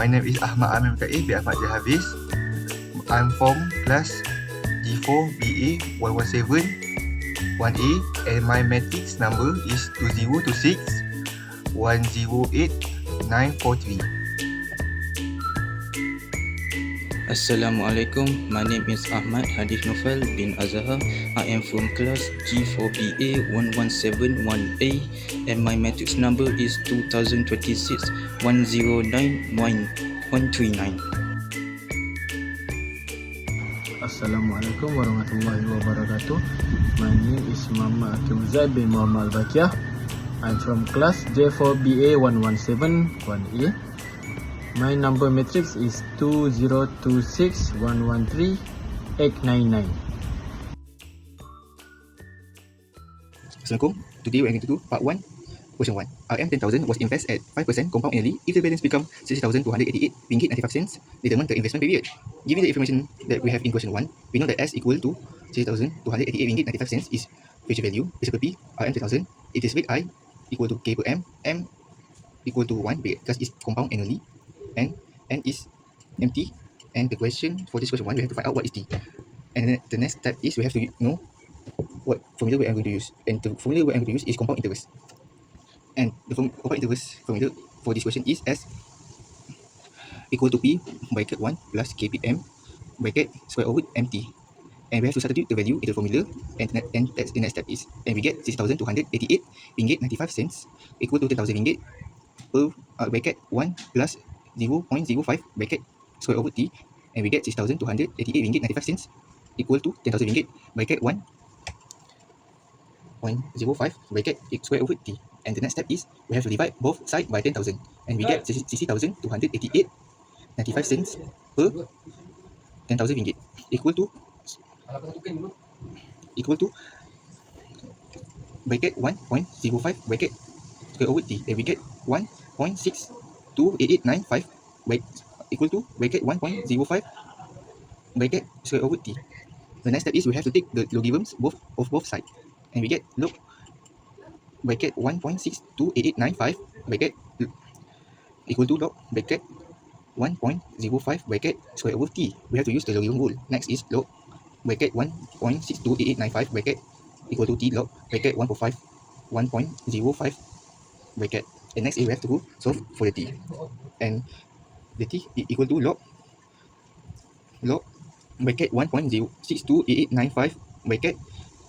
My name is Ahmad Amin Kaib bin Ahmad Jahaviz. I'm from class J4BA1171A and my matrix number is 2026108943. Assalamualaikum, my name is Ahmad Hadif Nofal bin Azhar. I am from class J4BA1171A and my matrix number is 2026109139. Assalamualaikum warahmatullahi wabarakatuh. My name is Muhammad Hakim Zaid bin Muhammad Al-Bakiyah. I'm from class J4BA1171A. My number matrix is 2026113899. Assalamualaikum. Today we are going to do part 1, question 1. RM10,000 was invested at 5% compound annually. If the balance becomes RM60,288.95, determine the investment period. Given the information that we have in question 1, we know that S equal to RM60,288.95 is future value, principal P, RM10,000, interest rate I equal to K per M, M equal to 1 because it's compound annually, and N is empty. And the question for this question 1, we have to find out what is T. And then the next step is we have to know what formula we are going to use. And the formula we are going to use is compound interest. And the compound interest formula for this question is S equal to P bracket 1 plus KPM bracket square over MT. And we have to substitute the value in the formula, and that's the next step is, and we get 6,288 ringgit 95 cents equal to 10,000 ringgit per bracket 1 plus 0.05 bracket square over T, and we get 6,288 ringgit 95 cents equal to 10,000 ringgit bracket 1.05 bracket square over T. And the next step is we have to divide both sides by 10,000, and we get 60,288 95 cents per 10,000 ringgit equal to bracket 1.05 bracket square over T, and we get 1.628895 equal to bracket 1.05 bracket square over T. The next step is we have to take the logarithms of both sides, and we get log bracket 1.628895 bracket equal to log bracket 1.05 bracket square over T. We have to use the logarithm rule. Next is log bracket 1.628895 bracket equal to T log bracket 1.05 bracket. And next is we have to solve for the T, and the T equal to log bracket 1.0628895 bracket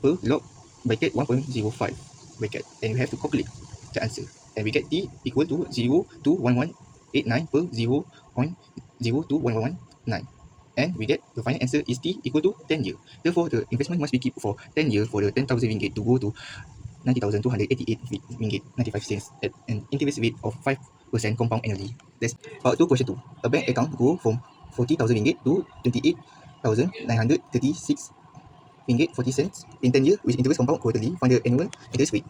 per log bracket 1.05 bracket, and we have to calculate the answer, and we get T equal to 0.21189 per 0.02119, and we get the final answer is T equal to 10 years. Therefore, the investment must be kept for 10 years for the 10,000 ringgit to go to 90,288 ringgit 95 cents at an interest rate of 5% compound annually. That's part 2, question 2. A bank account go from 40,000 ringgit to 28,936 ringgit 40 cents in 10 years with interest compound quarterly. Find the annual interest rate.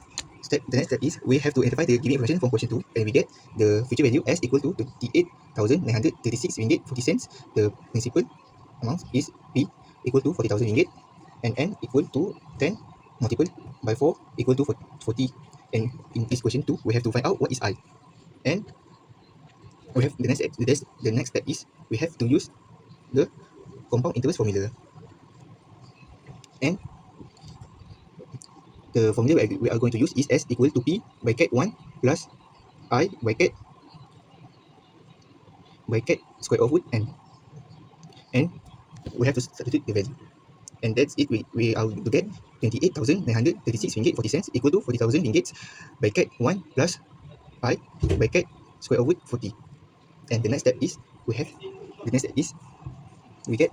The next step is we have to identify the given information from question 2, and we get the future value S equal to 28,936 ringgit 40 cents. The principal amount is P equal to 40,000 ringgit, and N equal to 10 multiplied by 4 equal to 40. And in this question 2, we have to find out what is I. And we have the next step is we have to use the compound interest formula. And the formula we are going to use is S equal to P bracket 1 plus I bracket square over N. And we have to substitute the value. And that's it. We are to get 28,936 ringgit 40 cents equal to 40,000 ringgit bracket 1 plus I bracket square over 40. And the next step is we get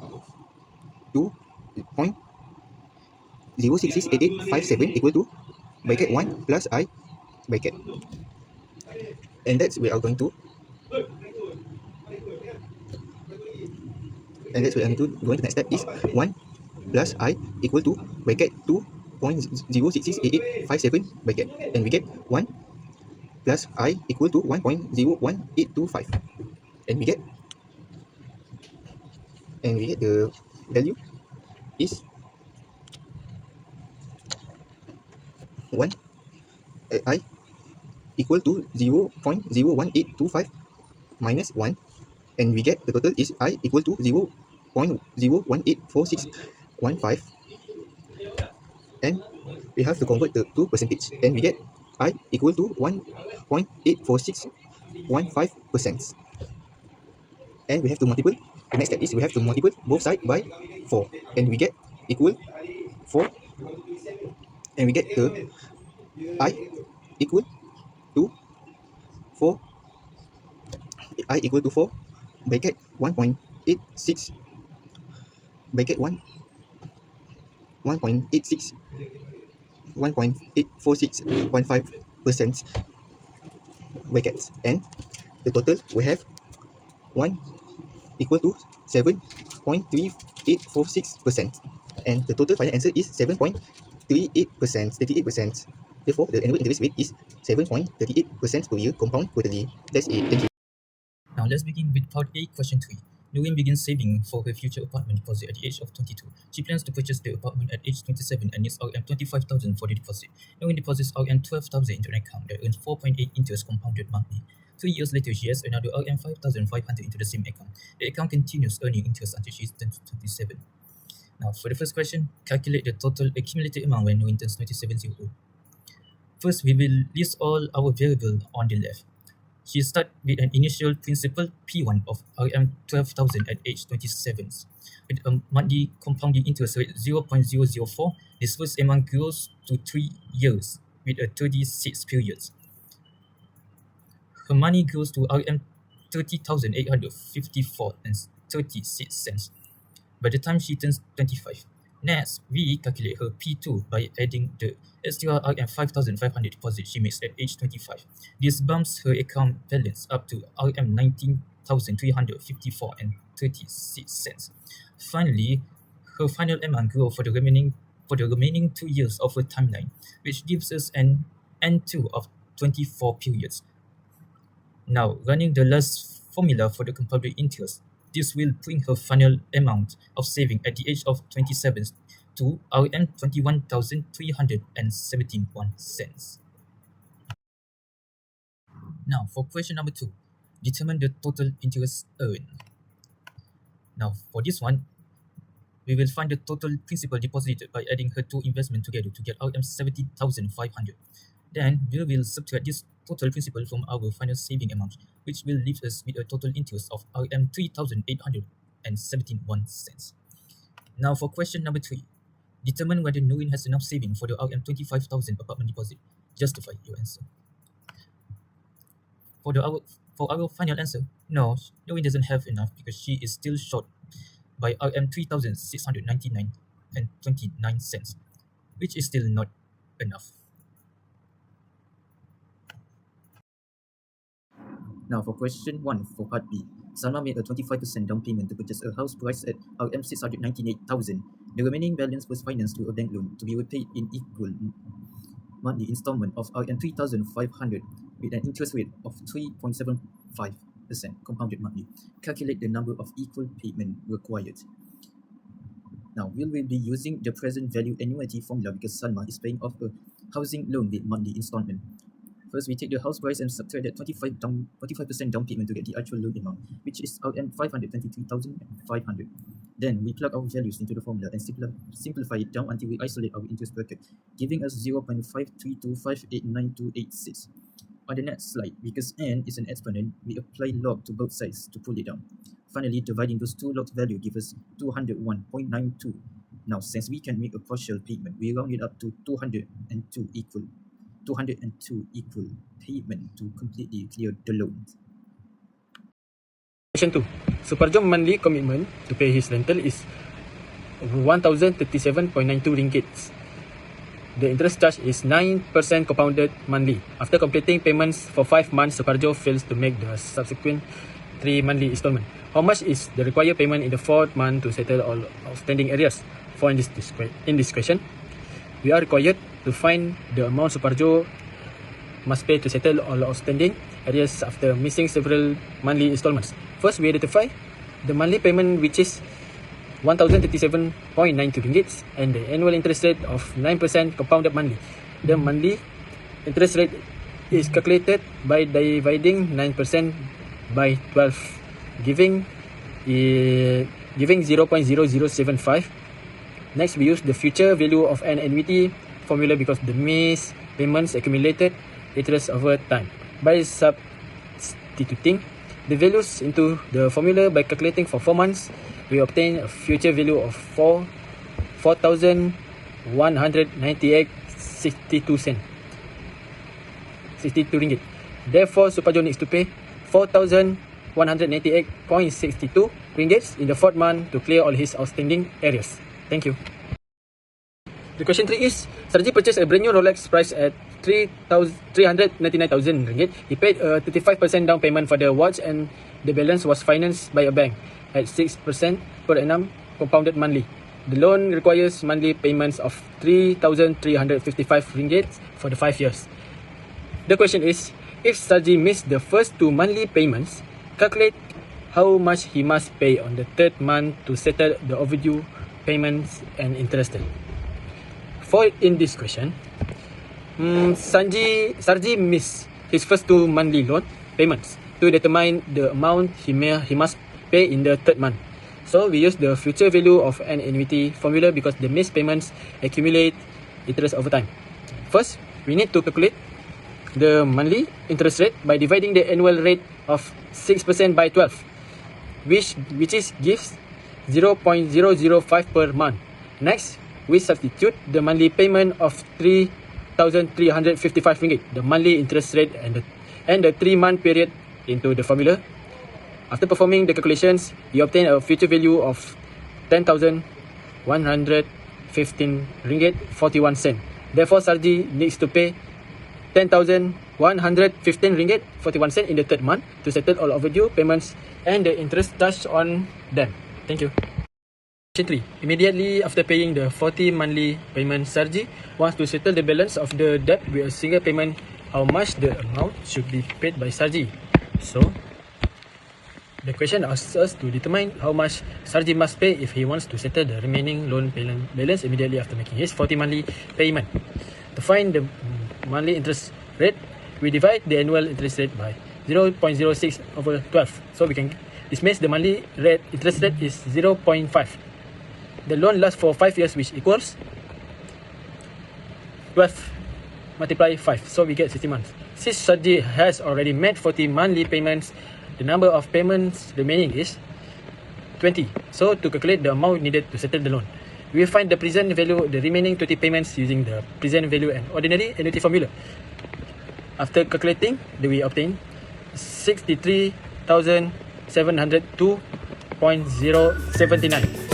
2.0668857 equal to bracket 1 plus I bracket. And that's we are going to going to the next step is 1 plus I equal to bracket 2.0668857 bracket, and we get 1 plus I equal to 1.01825, and we get the value is 1 I equal to 0.01825 minus 1 and we get the total is I equal to 0.0184615, and we have to convert to percentage, and we get I equal to 1.84615%. And we have to multiple, the next step is we have to multiple both sides by 4, and we get equal 4, and we get the I equal to 4, I equal to 4 bracket 1.86 bracket 1.86 1.84615% brackets, and the total we have 1 equal to 7.3846%, and the total final answer is 7.38%. Therefore, the annual interest rate is 7.38% per year, compound quarterly. That's it. Thank you. Now let's begin with part A, question 3. Nguyen begins saving for her future apartment deposit at the age of 22. She plans to purchase the apartment at age 27 and needs RM 25,000 for the deposit. Nguyen deposits RM 12,000 into an account that earns 4.8 interest compounded monthly. 3 years later, she has another RM 5,500 into the same account. The account continues earning interest until she turns 27. Now, for the first question, calculate the total accumulated amount when Nguyen turns 27. First, we will list all our variables on the left. She starts with an initial principal P1 of RM 12,000 at age 27. With a monthly compounding interest rate 0.004, this first amount grows to 3 years with a 36 periods. Her money grows to RM 30,854.36 by the time she turns 25. Next, we calculate her P2 by adding the extra RM 5,500 deposit she makes at age 25. This bumps her account balance up to RM 19,354.36. Finally, her final amount grows for the remaining 2 years of her timeline, which gives us an N2 of 24 periods. Now, running the last formula for the compounded interest, this will bring her final amount of saving at the age of 27 to RM 21,371. Now, for question number 2, determine the total interest earned. Now, for this one, we will find the total principal deposited by adding her two investments together to get RM 70,500. Then, we will subtract this total principal from our final saving amount, which will leave us with a total interest of RM 3,871. Now, for question number 3, determine whether Nguyen has enough saving for the RM 25,000 apartment deposit. Justify your answer. For our final answer, no, Nguyen doesn't have enough because she is still short by RM 3,699.29, which is still not enough. Now, for question 1 for part B, Salma made a 25% down payment to purchase a house priced at RM 698,000. The remaining balance was financed through a bank loan to be repaid in equal monthly installment of RM 3,500 with an interest rate of 3.75% compounded monthly. Calculate the number of equal payment required. Now, we will be using the present value annuity formula because Salma is paying off a housing loan with monthly installment. First, we take the house price and subtract that 25% down payment to get the actual loan amount, which is RM 523,500. Then, we plug our values into the formula and simplify it down until we isolate our interest bracket, giving us 0.532589286. On the next slide, because n is an exponent, we apply log to both sides to pull it down. Finally, dividing those two logs value gives us 201.92. Now, since we can make a partial payment, we round it up to 202 equal payment to completely clear the loan. Question 2. Suparjo monthly commitment to pay his rental is 1,037.92 ringgit. The interest charge is 9% compounded monthly. After completing payments for 5 months, Suparjo fails to make the subsequent 3 monthly installment. How much is the required payment in the 4th month to settle all outstanding arrears? For in this question, we are required to find the amount Suparjo must pay to settle all outstanding arrears after missing several monthly installments. First, we identify the monthly payment, which is 1,037.92 ringgit, and the annual interest rate of 9% compounded monthly. The monthly interest rate is calculated by dividing 9% by 12 giving 0.0075. Next, we use the future value of an annuity formula because the missed payments accumulated interest over time. By substituting the values into the formula by calculating for 4 months, we obtain a future value of 4,198.62 ringgit. Therefore, Suparjo needs to pay 4,198.62 ringgit in the 4th month to clear all his outstanding arrears. Thank you. The question 3 is, Sarji purchased a brand new Rolex priced at 399,000 ringgit. He paid a 35% down payment for the watch and the balance was financed by a bank at 6% per annum compounded monthly. The loan requires monthly payments of 3,355 ringgit for the 5 years. The question is, if Sarji missed the first 2 monthly payments, calculate how much he must pay on the 3rd month to settle the overdue payments and interest. For in this question, Sarji missed his first 2 monthly loan payments to determine the amount he must pay in the 3rd month. So we use the future value of an annuity formula because the missed payments accumulate interest over time. First, we need to calculate the monthly interest rate by dividing the annual rate of 6% by 12, which gives 0.005 per month. Next, we substitute the monthly payment of 3,355 ringgit, the monthly interest rate and the 3-month period into the formula. After performing the calculations, we obtain a future value of 10,115 ringgit 41 cent. Therefore, Sarji needs to pay 10,115 ringgit 41 cent in the 3rd month to settle all overdue payments and the interest charged on them. Thank you. Question 3. Immediately after paying the 40 monthly payment, Sarji wants to settle the balance of the debt with a single payment. How much the amount should be paid by Sarji? So, the question asks us to determine how much Sarji must pay if he wants to settle the remaining loan balance immediately after making his 40 monthly payment. To find the monthly interest rate, we divide the annual interest rate by 0.06 over 12. So this means the monthly interest rate is 0.5. The loan lasts for 5 years, which equals 12 multiply 5. So we get 60 months. Since Sarji has already made 40 monthly payments, the number of payments remaining is 20. So to calculate the amount needed to settle the loan, we will find the present value, the remaining 20 payments using the present value and ordinary annuity formula. After calculating, we obtain 63,702.079.